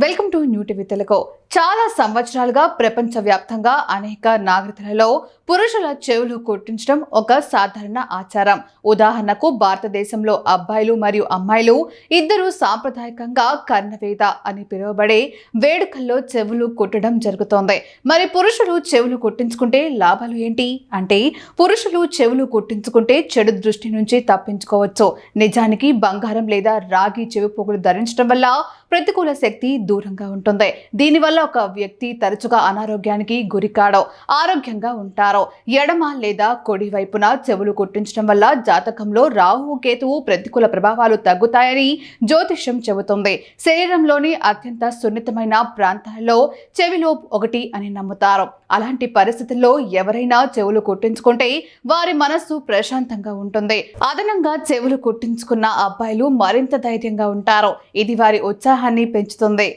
Welcome to new TV Telugu. చాలా సంవత్సరాలుగా ప్రపంచవ్యాప్తంగా అనేక నాగరికతలలో పురుషుల చెవులు కుట్టించడం ఒక సాధారణ ఆచారం. ఉదాహరణకు భారతదేశంలో అబ్బాయిలు మరియు అమ్మాయిలు ఇద్దరు సాంప్రదాయకంగా కర్ణవేద అని పిలువబడే వేడుకల్లో చెవులు కుట్టడం జరుగుతోంది. మరి పురుషులు చెవులు కుట్టించుకుంటే లాభాలు ఏంటి అంటే, పురుషులు చెవులు కుట్టించుకుంటే చెడు దృష్టి నుంచి తప్పించుకోవచ్చు. నిజానికి బంగారం లేదా రాగి చెవి పోగులు ధరించడం వల్ల ప్రతికూల శక్తి దూరంగా ఉంటుంది. దీనివల్ల ఒక వ్యక్తి తరచుగా అనారోగ్యానికి గురికాడో ఆరోగ్యంగా ఉంటారో. ఎడమ లేదా కుడి వైపున చెవులు కుట్టించడం వల్ల జాతకంలో రాహు కేతువు ప్రతికూల ప్రభావాలు తగ్గుతాయని జ్యోతిష్యం చెబుతుంది. శరీరంలోని అత్యంత సున్నితమైన ప్రాంతాలలో చెవిలో ఒకటి అని నమ్ముతారు. అలాంటి పరిస్థితుల్లో ఎవరైనా చెవులు కుట్టించుకుంటే వారి మనస్సు ప్రశాంతంగా ఉంటుంది. అదనంగా చెవులు కుట్టించుకున్న అబ్బాయిలు మరింత ధైర్యంగా ఉంటారు. ఇది వారి ఉత్సాహాన్ని పెంచుతుంది.